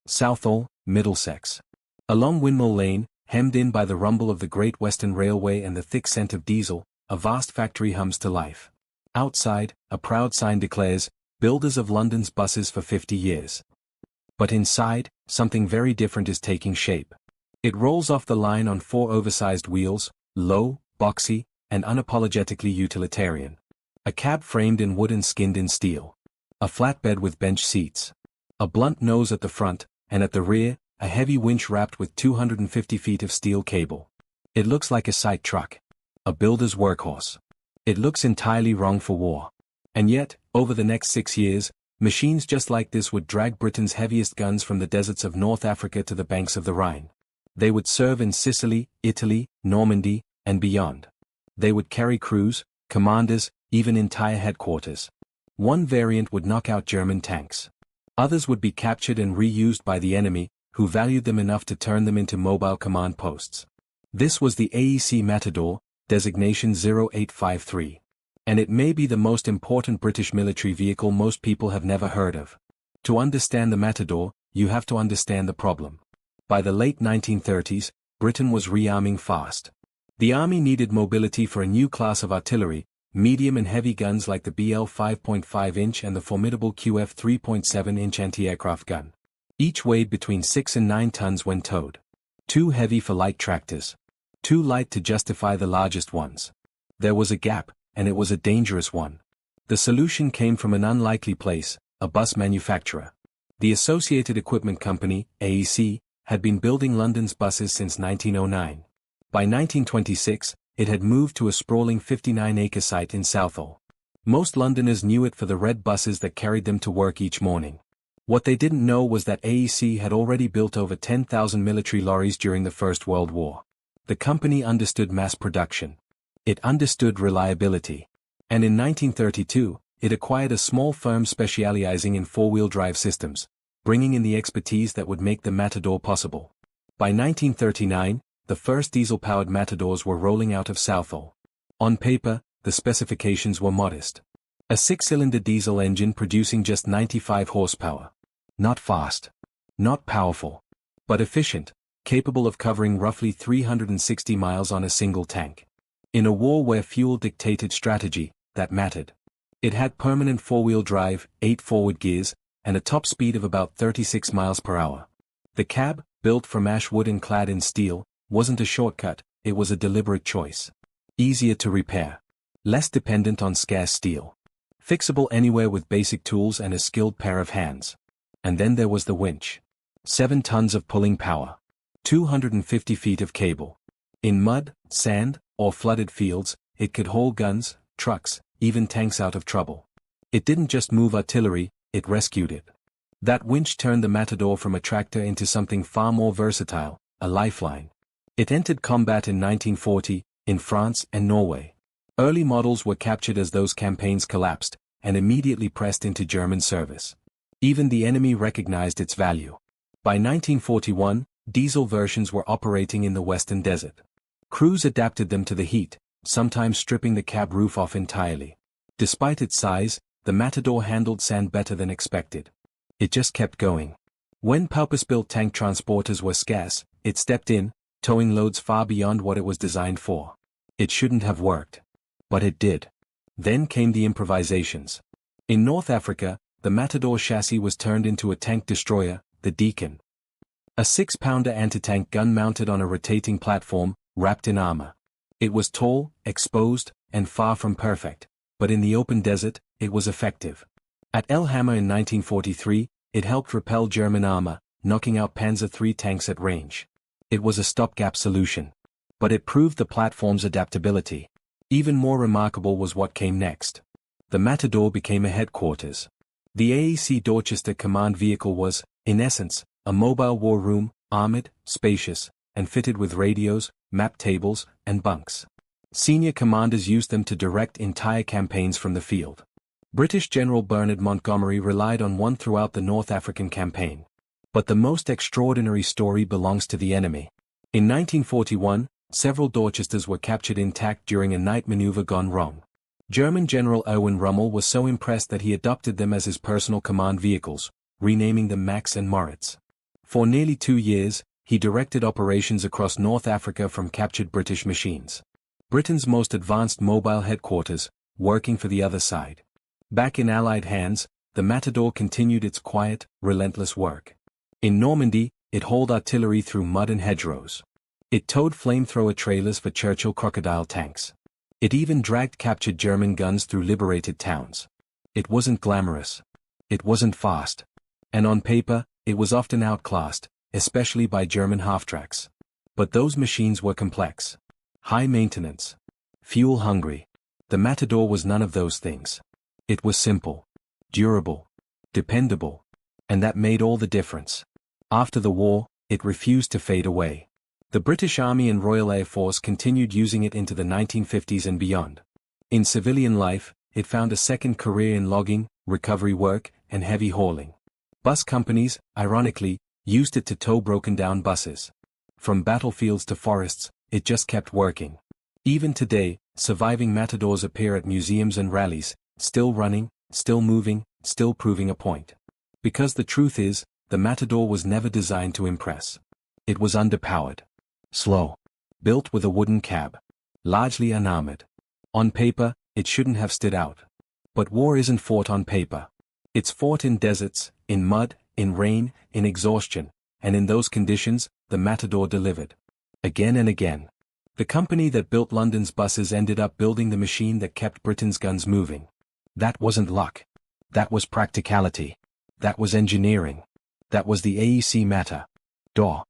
Southall, Middlesex. Along Windmill Lane, hemmed in by the rumble of the Great Western Railway and the thick scent of diesel, a vast factory hums to life. Outside, a proud sign declares, "Builders of London's buses for 50 years." But inside, something very different is taking shape. It rolls off the line on 4 oversized wheels, low, boxy, and unapologetically utilitarian. A cab framed in wood and skinned in steel. A flatbed with bench seats. A blunt nose at the front, and at the rear, a heavy winch wrapped with 250 feet of steel cable. It looks like a site truck. A builder's workhorse. It looks entirely wrong for war. And yet, over the next 6 years, machines just like this would drag Britain's heaviest guns from the deserts of North Africa to the banks of the Rhine. They would serve in Sicily, Italy, Normandy, and beyond. They would carry crews, commanders, even entire headquarters. One variant would knock out German tanks. Others would be captured and reused by the enemy, who valued them enough to turn them into mobile command posts. This was the AEC Matador, designation 0853. And it may be the most important British military vehicle most people have never heard of. To understand the Matador, you have to understand the problem. By the late 1930s, Britain was rearming fast. The army needed mobility for a new class of artillery, medium and heavy guns like the BL 5.5-inch and the formidable QF 3.7-inch anti-aircraft gun. Each weighed between 6 and 9 tons when towed. Too heavy for light tractors. Too light to justify the largest ones. There was a gap, and it was a dangerous one. The solution came from an unlikely place, a bus manufacturer. The Associated Equipment Company, AEC, had been building London's buses since 1909. By 1926, it had moved to a sprawling 59-acre site in Southall. Most Londoners knew it for the red buses that carried them to work each morning. What they didn't know was that AEC had already built over 10,000 military lorries during the First World War. The company understood mass production. It understood reliability. And in 1932, it acquired a small firm specializing in four-wheel drive systems, bringing in the expertise that would make the Matador possible. By 1939, the first diesel-powered Matadors were rolling out of Southall. On paper, the specifications were modest. A 6-cylinder diesel engine producing just 95 horsepower. Not fast. Not powerful. But efficient, capable of covering roughly 360 miles on a single tank. In a war where fuel dictated strategy, that mattered. It had permanent four-wheel drive, 8 forward gears, and a top speed of about 36 miles per hour. The cab, built from ash wood and clad in steel, wasn't a shortcut, it was a deliberate choice. Easier to repair. Less dependent on scarce steel. Fixable anywhere with basic tools and a skilled pair of hands. And then there was the winch. 7 tons of pulling power. 250 feet of cable. In mud, sand, or flooded fields, it could haul guns, trucks, even tanks out of trouble. It didn't just move artillery, it rescued it. That winch turned the Matador from a tractor into something far more versatile, a lifeline. It entered combat in 1940, in France and Norway. Early models were captured as those campaigns collapsed, and immediately pressed into German service. Even the enemy recognized its value. By 1941, diesel versions were operating in the Western Desert. Crews adapted them to the heat, sometimes stripping the cab roof off entirely. Despite its size, the Matador handled sand better than expected. It just kept going. When purpose-built tank transporters were scarce, it stepped in, towing loads far beyond what it was designed for. It shouldn't have worked. But it did. Then came the improvisations. In North Africa, the Matador chassis was turned into a tank destroyer, the Deacon. A 6-pounder anti-tank gun mounted on a rotating platform, wrapped in armor. It was tall, exposed, and far from perfect, but in the open desert, it was effective. At El Hammer in 1943, it helped repel German armor, knocking out Panzer III tanks at range. It was a stopgap solution. But it proved the platform's adaptability. Even more remarkable was what came next. The Matador became a headquarters. The AEC Dorchester command vehicle was, in essence, a mobile war room, armored, spacious, and fitted with radios, map tables, and bunks. Senior commanders used them to direct entire campaigns from the field. British General Bernard Montgomery relied on one throughout the North African campaign. But the most extraordinary story belongs to the enemy. In 1941, several Dorchesters were captured intact during a night maneuver gone wrong. German General Erwin Rommel was so impressed that he adopted them as his personal command vehicles, renaming them Max and Moritz. For nearly 2 years, he directed operations across North Africa from captured British machines. Britain's most advanced mobile headquarters, working for the other side. Back in Allied hands, the Matador continued its quiet, relentless work. In Normandy, it hauled artillery through mud and hedgerows. It towed flamethrower trailers for Churchill crocodile tanks. It even dragged captured German guns through liberated towns. It wasn't glamorous. It wasn't fast. And on paper, it was often outclassed, especially by German half-tracks. But those machines were complex. High maintenance. Fuel-hungry. The Matador was none of those things. It was simple. Durable. Dependable. And that made all the difference. After the war, it refused to fade away. The British Army and Royal Air Force continued using it into the 1950s and beyond. In civilian life, it found a second career in logging, recovery work, and heavy hauling. Bus companies, ironically, used it to tow broken-down buses. From battlefields to forests, it just kept working. Even today, surviving Matadors appear at museums and rallies, still running, still moving, still proving a point. Because the truth is, the Matador was never designed to impress. It was underpowered. Slow. Built with a wooden cab. Largely unarmored. On paper, it shouldn't have stood out. But war isn't fought on paper. It's fought in deserts, in mud, in rain, in exhaustion, and in those conditions, the Matador delivered. Again and again. The company that built London's buses ended up building the machine that kept Britain's guns moving. That wasn't luck. That was practicality. That was engineering. That was the AEC Matador.